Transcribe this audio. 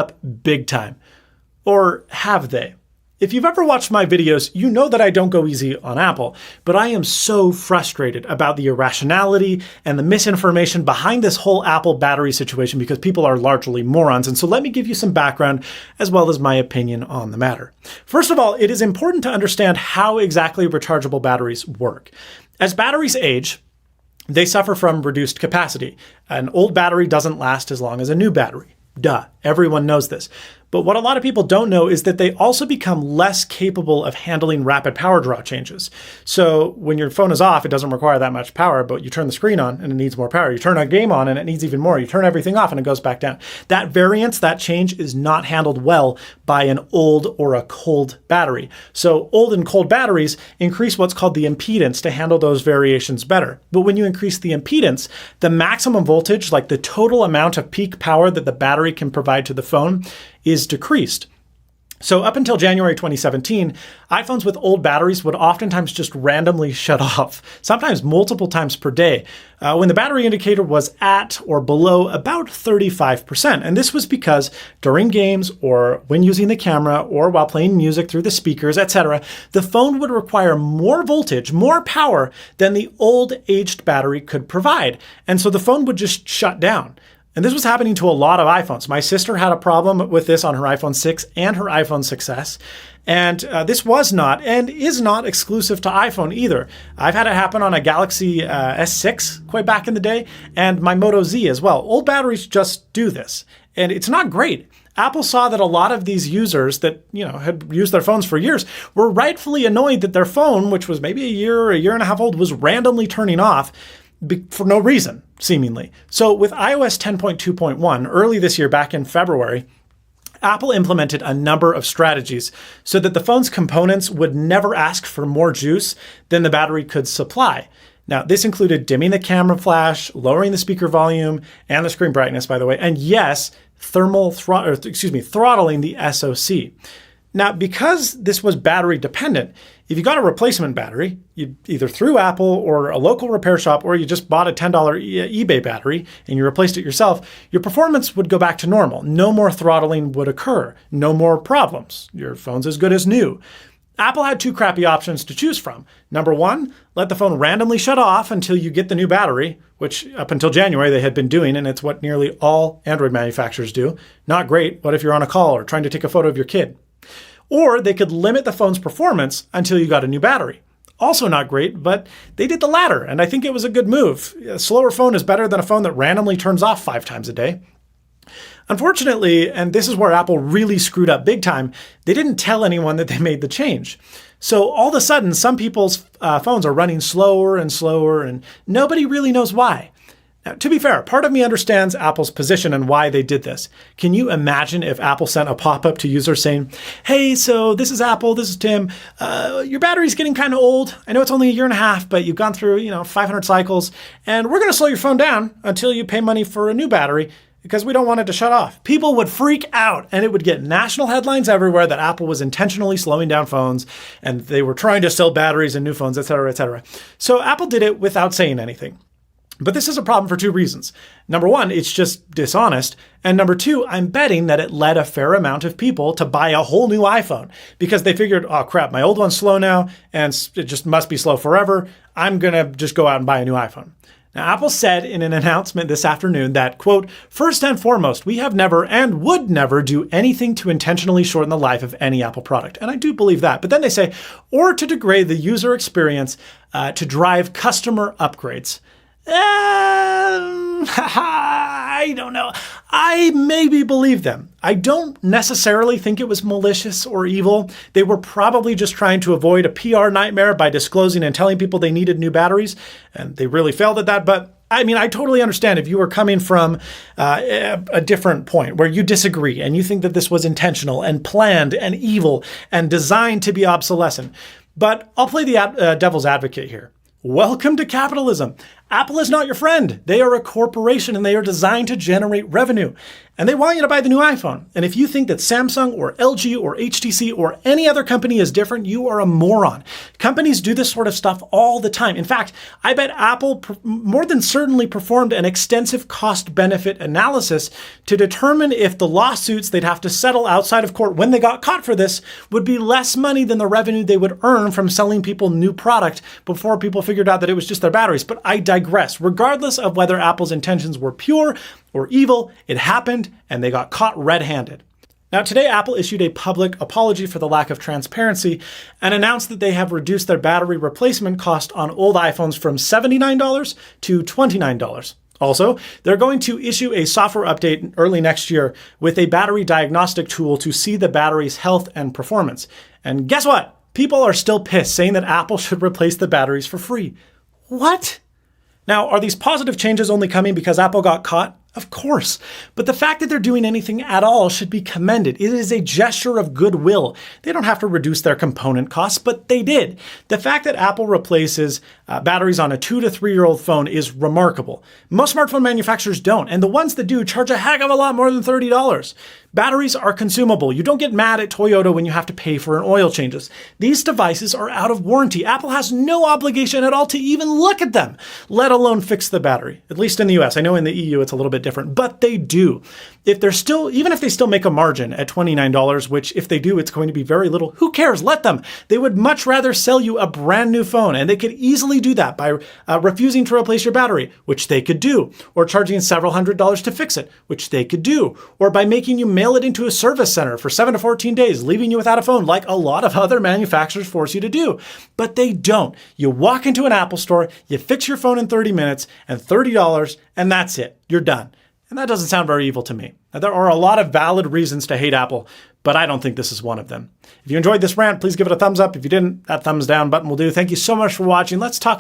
up big time. Or have they? If you've ever watched my videos, you know that I don't go easy on Apple, but I am so frustrated about the irrationality and the misinformation behind this whole Apple battery situation because people are largely morons. And so let me give you some background as well as my opinion on the matter. First of all, it is important to understand how exactly rechargeable batteries work. As batteries age, they suffer from reduced capacity. An old battery doesn't last as long as a new battery. Duh, everyone knows this. But what a lot of people don't know is that they also become less capable of handling rapid power draw changes. So when your phone is off, it doesn't require that much power, but you turn the screen on and it needs more power. You turn a game on and it needs even more. You turn everything off and it goes back down. That variance, that change is not handled well by an old or a cold battery. So old and cold batteries increase what's called the impedance to handle those variations better. But when you increase the impedance, the maximum voltage, like the total amount of peak power that the battery can provide to the phone, is decreased. So up until January 2017, iPhones with old batteries would oftentimes just randomly shut off, sometimes multiple times per day, when the battery indicator was at or below about 35%. And this was because during games or when using the camera or while playing music through the speakers, etc., the phone would require more voltage, more power than the old aged battery could provide. And so the phone would just shut down. And this was happening to a lot of iPhones. My sister had a problem with this on her iPhone 6 and her iPhone 6S. And this was not and is not exclusive to iPhone either. I've had it happen on a Galaxy S6 quite back in the day and my Moto Z as well. Old batteries just do this. And it's not great. Apple saw that a lot of these users that, had used their phones for years were rightfully annoyed that their phone, which was maybe a year and a half old, was randomly turning off for no reason, seemingly. So with iOS 10.2.1, early this year, back in February, Apple implemented a number of strategies so that the phone's components would never ask for more juice than the battery could supply. Now, this included dimming the camera flash, lowering the speaker volume and the screen brightness, by the way, and yes, throttling the SoC. Now, because this was battery dependent, if you got a replacement battery, you either through Apple or a local repair shop, or you just bought a $10 eBay battery and you replaced it yourself, your performance would go back to normal. No more throttling would occur. No more problems. Your phone's as good as new. Apple had two crappy options to choose from. Number one, let the phone randomly shut off until you get the new battery, which up until January they had been doing, and it's what nearly all Android manufacturers do. Not great. What if you're on a call or trying to take a photo of your kid? Or they could limit the phone's performance until you got a new battery. Also not great, but they did the latter, and I think it was a good move. A slower phone is better than a phone that randomly turns off 5 times a day. Unfortunately, and this is where Apple really screwed up big time, they didn't tell anyone that they made the change. So all of a sudden, some people's phones are running slower and slower, and nobody really knows why. Now, to be fair, part of me understands Apple's position and why they did this. Can you imagine if Apple sent a pop-up to users saying, hey, so this is Apple, this is Tim, your battery's getting kind of old. I know it's only a year and a half, but you've gone through, 500 cycles, and we're going to slow your phone down until you pay money for a new battery because we don't want it to shut off. People would freak out, and it would get national headlines everywhere that Apple was intentionally slowing down phones, and they were trying to sell batteries and new phones, et cetera, et cetera. So Apple did it without saying anything. But this is a problem for two reasons. Number one, it's just dishonest. And number two, I'm betting that it led a fair amount of people to buy a whole new iPhone because they figured, oh crap, my old one's slow now and it just must be slow forever. I'm going to just go out and buy a new iPhone. Now, Apple said in an announcement this afternoon that, quote, first and foremost, we have never and would never do anything to intentionally shorten the life of any Apple product. And I do believe that. But then they say, or to degrade the user experience to drive customer upgrades. I don't know. I maybe believe them. I don't necessarily think it was malicious or evil. They were probably just trying to avoid a PR nightmare by disclosing and telling people they needed new batteries. And they really failed at that. But I mean, I totally understand if you were coming from a different point where you disagree and you think that this was intentional and planned and evil and designed to be obsolescent. But I'll play the devil's advocate here. Welcome to capitalism. Apple is not your friend. They are a corporation and they are designed to generate revenue. And they want you to buy the new iPhone. And if you think that Samsung or LG or HTC or any other company is different, you are a moron. Companies do this sort of stuff all the time. In fact, I bet Apple more than certainly performed an extensive cost-benefit analysis to determine if the lawsuits they'd have to settle outside of court when they got caught for this would be less money than the revenue they would earn from selling people new product before people figured out that it was just their batteries. But I digress. Regardless of whether Apple's intentions were pure or evil, it happened and they got caught red-handed. Now, today, Apple issued a public apology for the lack of transparency and announced that they have reduced their battery replacement cost on old iPhones from $79 to $29. Also, they're going to issue a software update early next year with a battery diagnostic tool to see the battery's health and performance. And guess what? People are still pissed, saying that Apple should replace the batteries for free. What? Now, are these positive changes only coming because Apple got caught? Of course. But the fact that they're doing anything at all should be commended. It is a gesture of goodwill. They don't have to reduce their component costs, but they did. The fact that Apple replaces batteries on a 2 to 3 year old phone is remarkable. Most smartphone manufacturers don't, and the ones that do charge a heck of a lot more than $30. Batteries are consumable. You don't get mad at Toyota when you have to pay for an oil changes. These devices are out of warranty. Apple has no obligation at all to even look at them, let alone fix the battery. At least in the US. I know in the EU it's a little bit different, but they do. Even if they still make a margin at $29, which if they do, it's going to be very little, who cares? Let them. They would much rather sell you a brand new phone, and they could easily do that by refusing to replace your battery, which they could do, or charging several $100s to fix it, which they could do, or by making you mail it into a service center for 7 to 14 days, leaving you without a phone, like a lot of other manufacturers force you to do. But they don't. You walk into an Apple store, you fix your phone in 30 minutes and $30, and that's it. You're done. And that doesn't sound very evil to me. Now, there are a lot of valid reasons to hate Apple, but I don't think this is one of them. If you enjoyed this rant, please give it a thumbs up. If you didn't, that thumbs down button will do. Thank you so much for watching. Let's talk